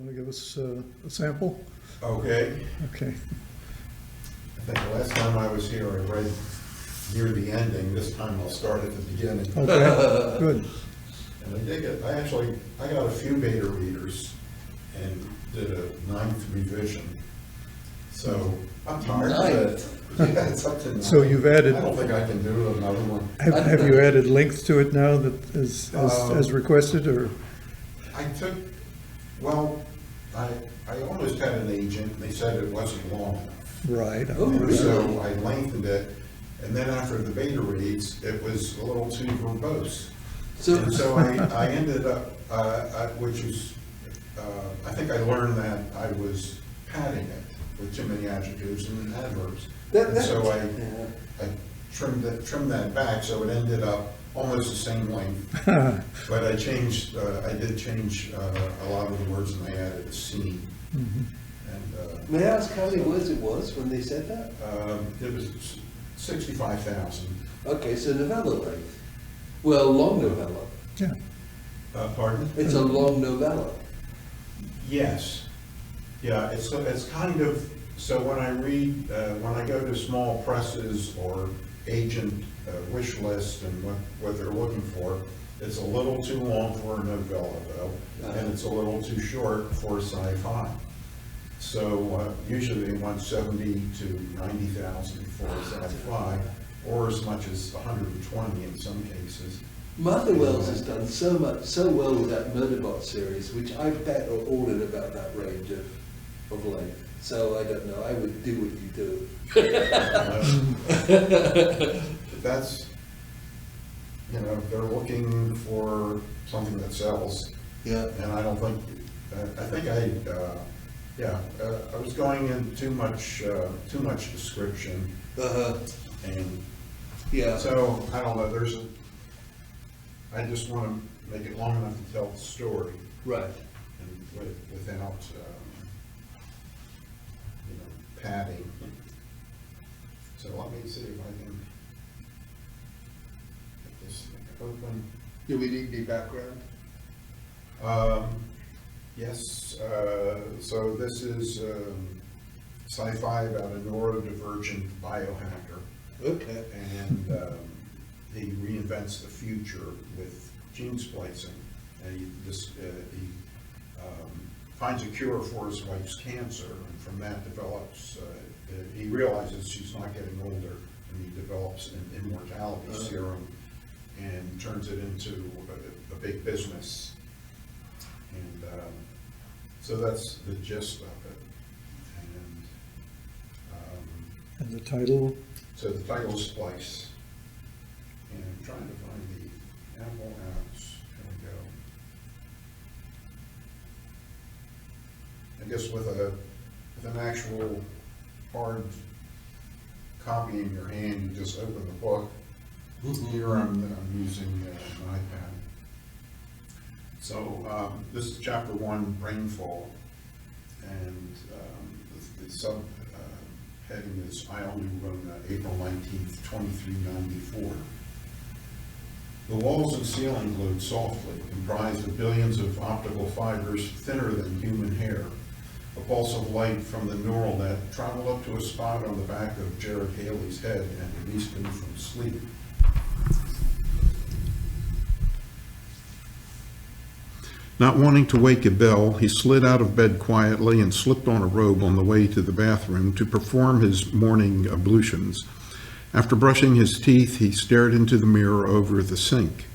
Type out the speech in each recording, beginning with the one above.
Want to give us a sample? Okay. Okay. I think the last time I was here, I read near the ending. This time I'll start at the beginning. Okay, good. And I got a few beta readers and did a 9th revision. So I'm tired of it. Yeah, it's up to 9. So you've added, I don't think I can do another one. have you added length to it now that as requested, or? I took, well, I almost had an agent, and they said it wasn't long enough. Right. And so I lengthened it, and then after the beta reads, it was a little too verbose. And so I ended up, which is, I think I learned that I was padding it with too many adjectives and adverbs. And so I trimmed that back, so it ended up almost the same length. But I did change a lot of the words, and I added a scene. Mhm. And May I ask how many words it was when they said that? it was 65,000. Okay, so novella length. Well, long novella. Yeah. Pardon? It's a long novella. Yes. Yeah, it's kind of, so when I read, when I go to small presses or agent wish list and what they're looking for, it's a little too long for a novella though, and it's a little too short for sci-fi. So usually they want 70 to 90,000 for sci-fi, or as much as 120 in some cases. Martha Wells has done so well with that Murderbot series, which I bet are all in about that range of length. So I don't know, I would do what you do. That's, they're looking for something that sells. Yeah. And I don't think, I was going in too much description. And Yeah. so, I don't know, I just want to make it long enough to tell the story. Right. And without, padding. So let me see if I can get this thing open. Do we need the background? Yes, so this is sci-fi about a neurodivergent biohacker. Okay. And he reinvents the future with gene splicing. And he finds a cure for his wife's cancer, and from that develops, he realizes she's not getting older, and he develops an immortality serum and turns it into a big business. And so that's the gist of it. And the title? So the title is Splice. And I'm trying to find the Apple apps. Here we go. I guess with an actual hard copy in your hand, you just open the book. Here I'm using an iPad. So this is chapter 1, Rainfall, and the sub heading is I only wrote April 19th, 2394. The walls and ceiling glowed softly, comprised of billions of optical fibers thinner than human hair. A pulse of light from the neural net traveled up to a spot on the back of Jared Haley's head and released him from sleep. Not wanting to wake Abel, he slid out of bed quietly and slipped on a robe on the way to the bathroom to perform his morning ablutions. After brushing his teeth, he stared into the mirror over the sink.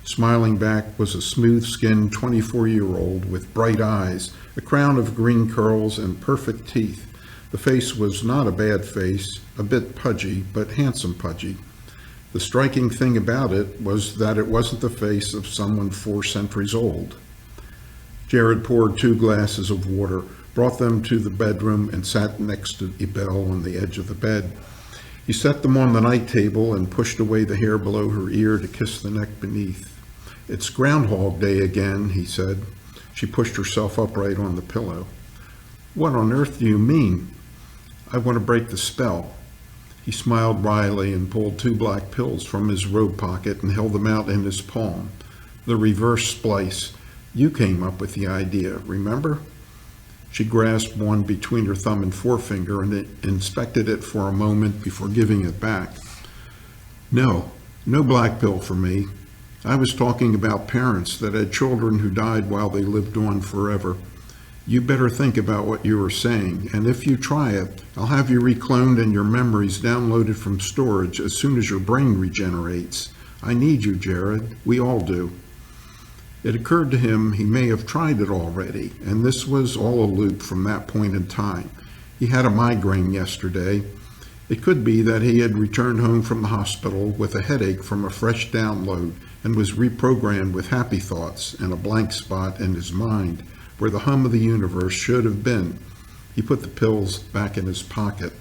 Smiling back was a smooth-skinned 24-year-old with bright eyes, a crown of green curls, and perfect teeth. The face was not a bad face, a bit pudgy, but handsome pudgy. The striking thing about it was that it wasn't the face of someone 4 centuries old. Jared poured 2 glasses of water, brought them to the bedroom, and sat next to Abel on the edge of the bed. He set them on the night table and pushed away the hair below her ear to kiss the neck beneath. "It's Groundhog Day again," he said. She pushed herself upright on the pillow. "What on earth do you mean?" "I want to break the spell." He smiled wryly and pulled 2 black pills from his robe pocket and held them out in his palm. "The reverse splice. You came up with the idea, remember?" She grasped one between her thumb and forefinger and inspected it for a moment before giving it back. No black pill for me. I was talking about parents that had children who died while they lived on forever. You better think about what you are saying, and if you try it, I'll have you recloned and your memories downloaded from storage as soon as your brain regenerates. I need you, Jared. We all do. It occurred to him he may have tried it already, and this was all a loop from that point in time. He had a migraine yesterday. It could be that he had returned home from the hospital with a headache from a fresh download and was reprogrammed with happy thoughts and a blank spot in his mind where the hum of the universe should have been. He put the pills back in his pocket.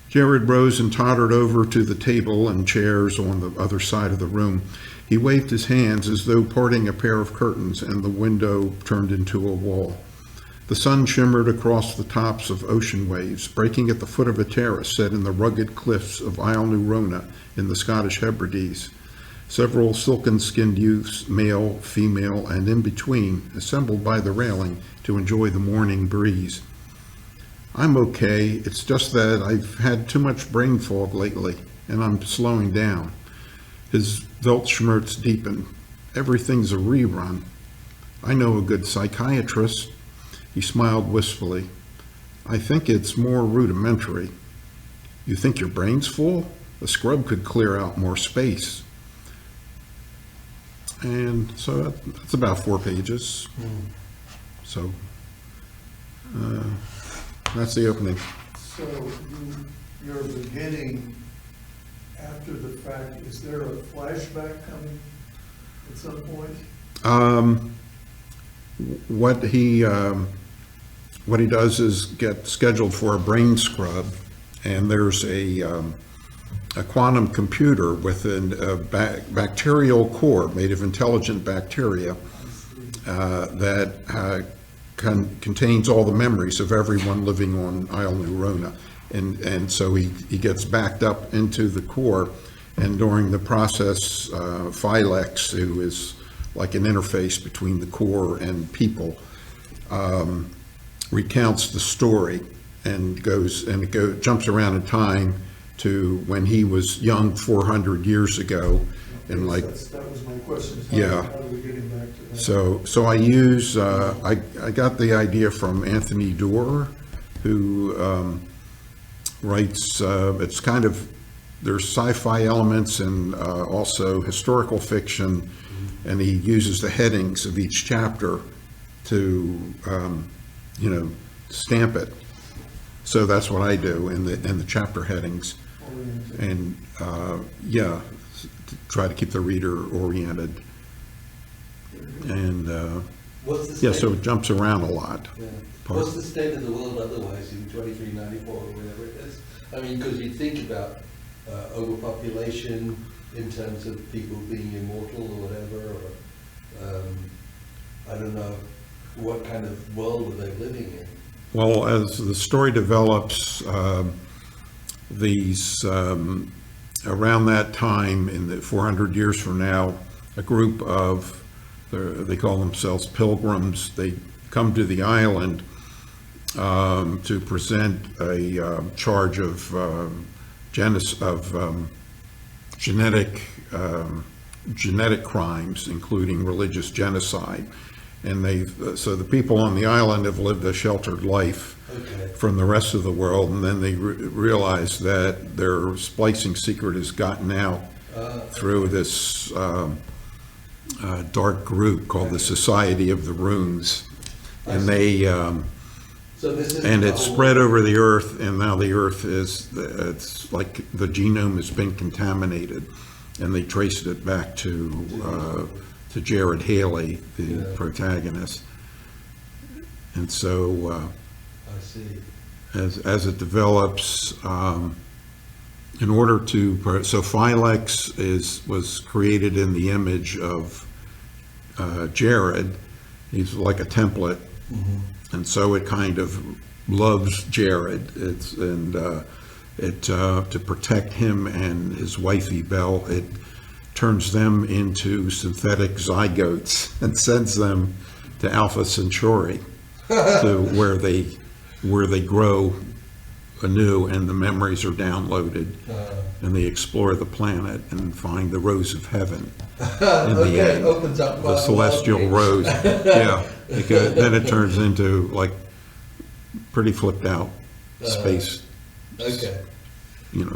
Jared rose and tottered over to the table and chairs on the other side of the room. He waved his hands as though parting a pair of curtains, and the window turned into a wall. The sun shimmered across the tops of ocean waves, breaking at the foot of a terrace set in the rugged cliffs of Isle New Rona in the Scottish Hebrides. Several silken-skinned youths, male, female, and in between, assembled by the railing to enjoy the morning breeze. I'm okay, it's just that I've had too much brain fog lately, and I'm slowing down. His Weltschmerz deepened. Everything's a rerun. I know a good psychiatrist. He smiled wistfully. I think it's more rudimentary. You think your brain's full? A scrub could clear out more space. And so that's about 4 pages. So that's the opening. So you're beginning after the fact. Is there a flashback coming at some point? What he does is get scheduled for a brain scrub, and there's a quantum computer with a bacterial core made of intelligent bacteria that contains all the memories of everyone living on Isle New Rona. And so he gets backed up into the core, and during the process, Philex, who is like an interface between the core and people, recounts the story and jumps around in time to when he was young 400 years ago. And like, that was my question. Yeah. How are we getting back to that? So I use, I got the idea from Anthony Doerr, who writes, it's kind of, there's sci-fi elements and also historical fiction, and he uses the headings of each chapter to, stamp it. So that's what I do in the chapter headings. And to try to keep the reader oriented. And so it jumps around a lot. Yeah. What's the state of the world otherwise in 2394 or whatever it is? I mean, because you think about overpopulation in terms of people being immortal or whatever, or I don't know, what kind of world are they living in? Well, as the story develops, around that time, in the 400 years from now, a group of, they call themselves pilgrims, they come to the island to present a charge of genetic crimes, including religious genocide. And so the people on the island have lived a sheltered life from the rest of the world, and then they realize that their splicing secret has gotten out through this dark group called the Society of the Runes. And it's spread over the earth, and now the earth it's like the genome has been contaminated, and they traced it back to Jared Haley, the protagonist. And so I see. As it develops, in order to, so Philex was created in the image of Jared. He's like a template. Mm-hmm. And so it kind of loves Jared. To protect him and his wifey Belle, it turns them into synthetic zygotes and sends them to Alpha Centauri. to where they grow anew and the memories are downloaded, and they explore the planet and find the rose of heaven in the end. Opens up The celestial rose. Yeah, because then it turns into like pretty flipped out space, Okay.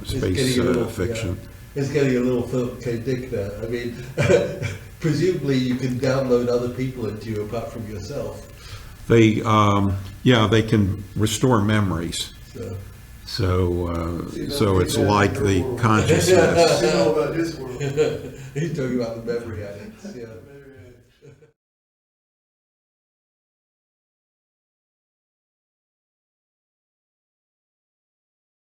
space fiction. It's getting a little Philip K. Dick there. I mean, presumably you can download other people into you apart from yourself. They, they can restore memories. So So it's like the consciousness. You know about his world. he's talking about the memory addicts. Yeah.